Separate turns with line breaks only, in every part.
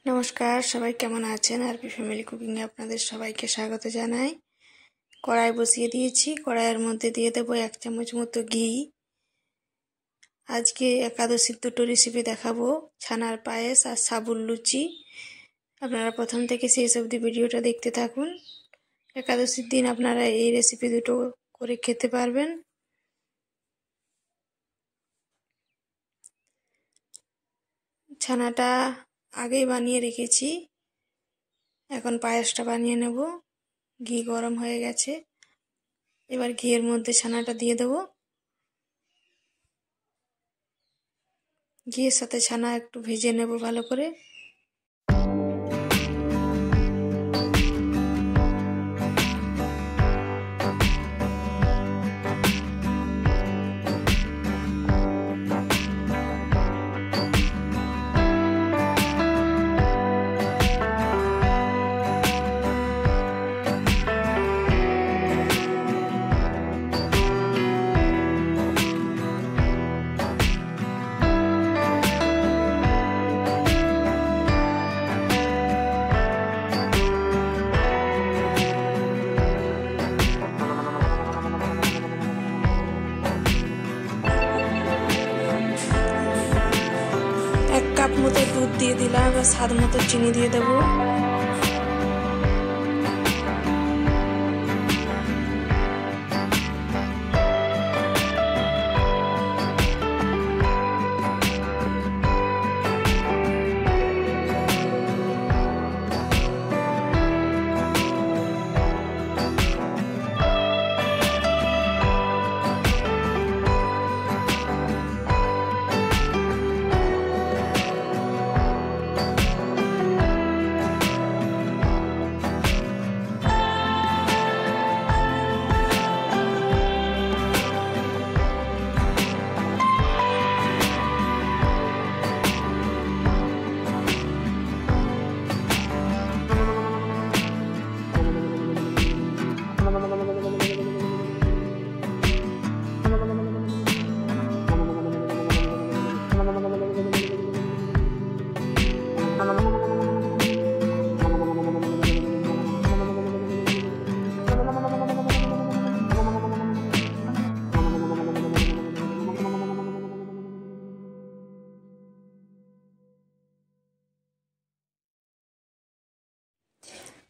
নমস্কার, সবাই কেমন আছেন? আরপি ফ্যামিলি কুকিংয়ে আপনাদের সবাইকে স্বাগত জানাই। কড়াই বসিয়ে দিয়েছি। কড়াইয়ের মধ্যে দিয়ে দেবো 1 চামচ মতো ঘি। আজকে একাদশীর দুটো রেসিপি দেখাবো, ছানার পায়েস আর সাবুর লুচি। আপনারা প্রথম থেকে শেষ অবধি ভিডিওটা দেখতে থাকুন। একাদশীর দিন আপনারা এই রেসিপি দুটো করে খেতে পারবেন। ছানাটা আগেই বানিয়ে রেখেছি, এখন পায়েসটা বানিয়ে নেব। ঘি গরম হয়ে গেছে, এবার ঘিয়ের মধ্যে ছানাটা দিয়ে দেবো। ঘিয়ের সাথে ছানা একটু ভেজে নেব ভালো করে। এক কাপ মতো দুধ দিয়ে দিলাম, এবার স্বাদ মতো চিনি দিয়ে দেবো।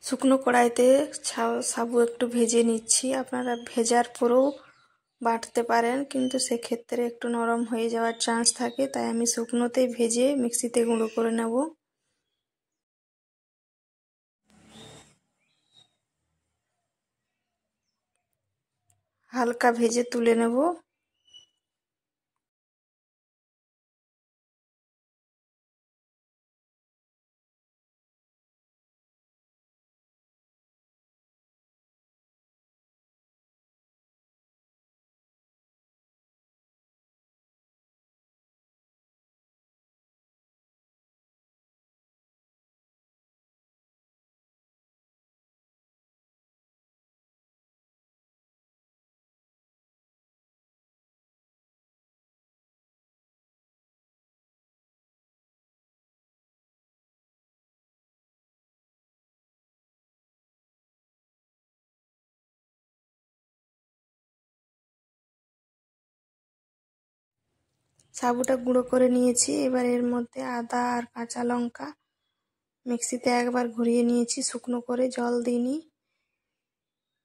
শুকনো কড়াইতে সাবু একটু ভেজে নিচ্ছি। আপনারা ভেজার পরেও বাটতে পারেন, কিন্তু সেক্ষেত্রে একটু নরম হয়ে যাওয়ার চান্স থাকে, তাই আমি শুকনোতেই ভেজে মিক্সিতে গুঁড়ো করে নেব। হালকা ভেজে তুলে নেব। সাবুটা গুঁড়ো করে নিয়েছি। এবার এর মধ্যে আদা আর কাঁচা লঙ্কা মিক্সিতে একবার ঘুরিয়ে নিয়েছি, শুকনো করে, জল দিইনি।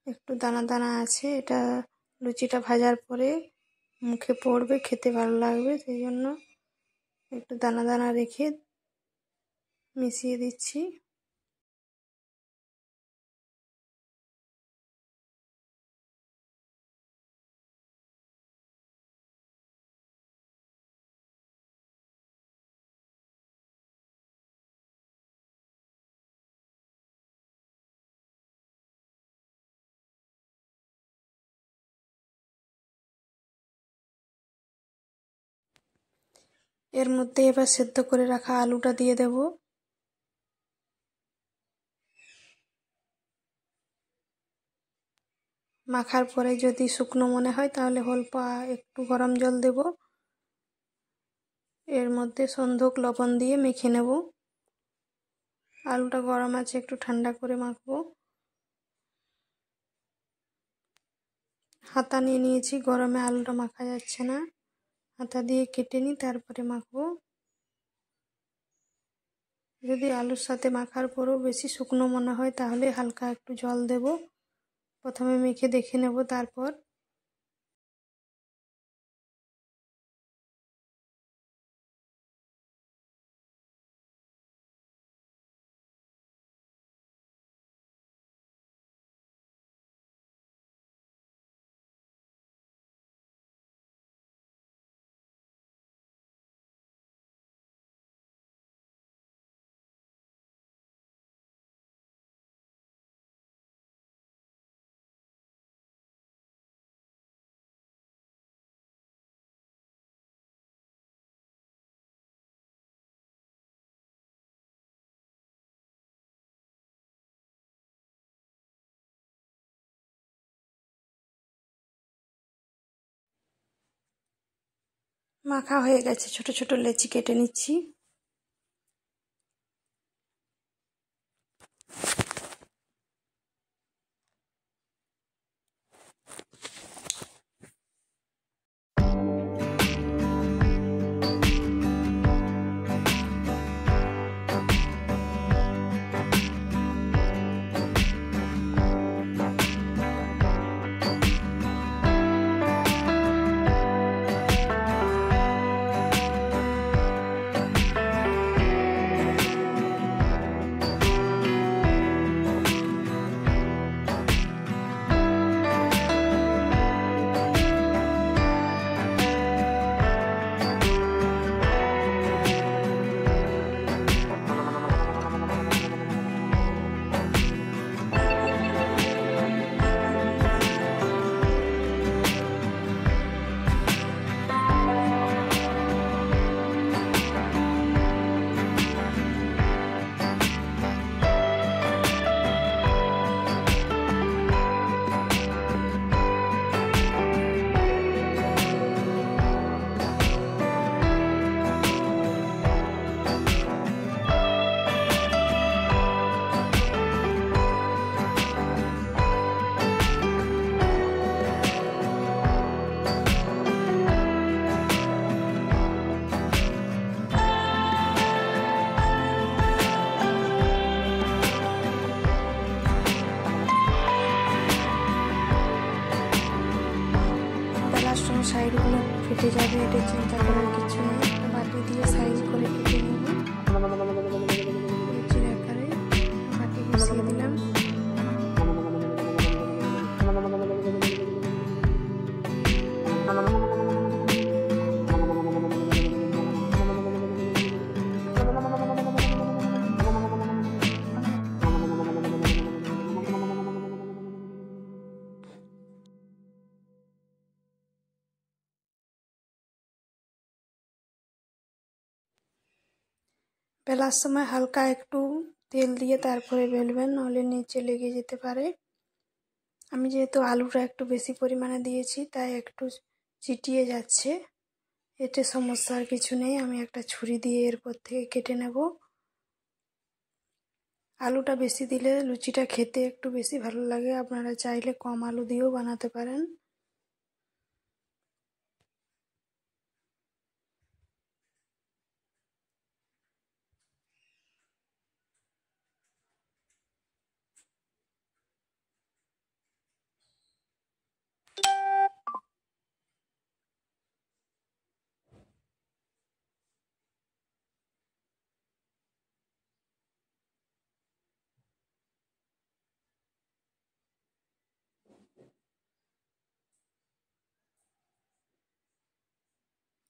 একটু দানা দানা আছে, এটা লুচিটা ভাজার পরে মুখে পড়বে, খেতে ভালো লাগবে, সেই জন্য একটু দানা দানা রেখে মিশিয়ে দিচ্ছি। এর মধ্যে এবার সেদ্ধ করে রাখা আলুটা দিয়ে দেব। মাখার পরে যদি শুকনো মনে হয় তাহলে অল্প একটু গরম জল দেব। এর মধ্যে সন্ধক লবণ দিয়ে মেখে নেব। আলুটা গরম আছে, একটু ঠান্ডা করে মাখবো। হাতা নিয়ে নিয়েছি, গরমে আলুটা মাখা যাচ্ছে না, হাতা দিয়ে কেটে নিই তারপরে মাখবো। যদি আলুর সাথে মাখার পরও বেশি শুকনো মনে হয় তাহলে হালকা একটু জল দেব। প্রথমে মেখে দেখে নেব তারপর। মাখা হয়ে গেছে, ছোট ছোট লেচি কেটে নিচ্ছি। সাইডগুলো ফেটে যাবে, এটা চিন্তা করার কিছু নেই। বাটি দিয়ে সাইজ করে কেটে নেব। লুচির আকারে বাটি বসিয়ে দিলাম। বেলার সময় হালকা একটু তেল দিয়ে তারপরে বেলবেন, নাহলে নিচে লেগে যেতে পারে। আমি যেহেতু আলুটা একটু বেশি পরিমাণে দিয়েছি তাই একটু চিটিয়ে যাচ্ছে, এতে সমস্যার কিছু নেই। আমি একটা ছুরি দিয়ে এরপর থেকে কেটে নেব। আলুটা বেশি দিলে লুচিটা খেতে একটু বেশি ভালো লাগে, আপনারা চাইলে কম আলু দিয়েও বানাতে পারেন।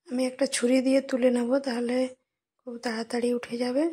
আমি একটা ছুরি দিয়ে তুলে নেব, তাহলে খুব তাড়াতাড়ি উঠে যাবে।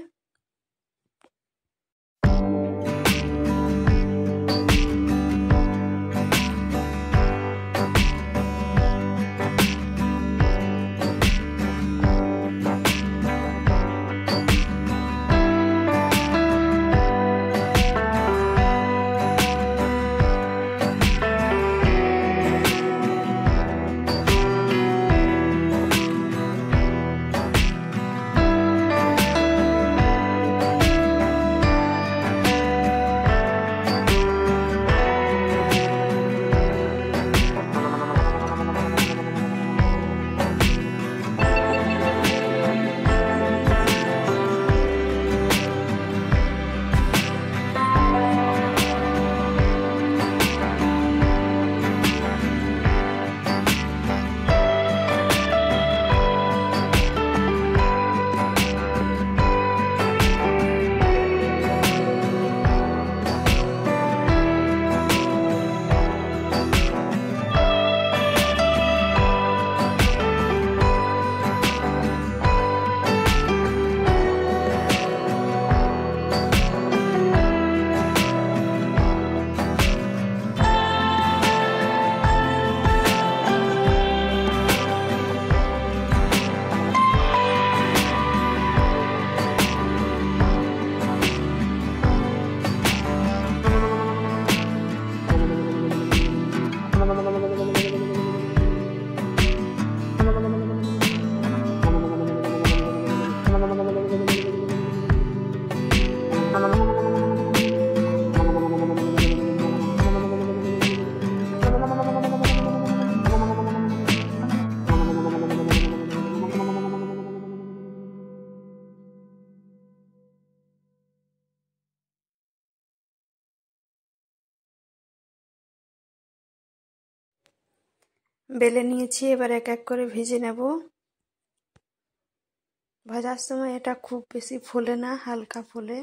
বেলে নিয়েছি, এবার এক এক করে ভেজে নেব। ভাজার সময় এটা খুব বেশি ফোলে না, হালকা ফোলে।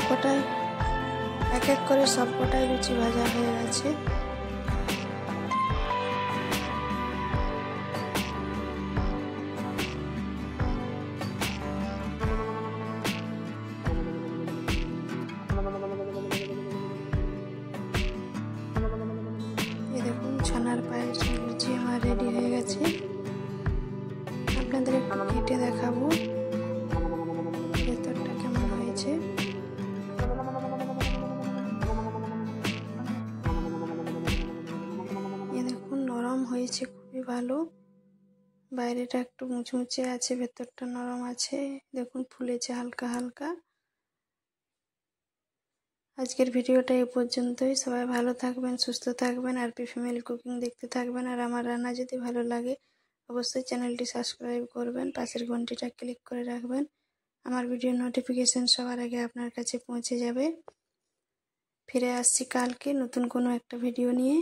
কটায় এক এক করে সব কটাই লুচি ভাজা হয়ে গেছে। এই দেখুন ছানার পায়েস লুচি আমার রেডি হয়ে গেছে। আপনাদের একটু কেটে দেখাবো ভেতরটা কেমন হয়েছে। এই দেখুন নরম হয়েছে খুবই ভালো, বাইরেটা একটু মুচমুচে আছে, ভেতরটা নরম আছে। দেখুন ফুলেছে হালকা হালকা। আজকের ভিডিওটা এই পর্যন্তই। সবাই ভালো থাকবেন, সুস্থ থাকবেন, আর পি ফ্যামিলি কুকিং দেখতে থাকবেন। আর আমার রান্না যদি ভালো লাগে অবশ্যই চ্যানেলটি সাবস্ক্রাইব করবেন, পাশের ঘন্টিটা ক্লিক করে রাখবেন। আমার ভিডিও নোটিফিকেশন সবার আগে আপনার কাছে পৌঁছে যাবে। ফিরে আসছি কালকে নতুন কোনো একটা ভিডিও নিয়ে।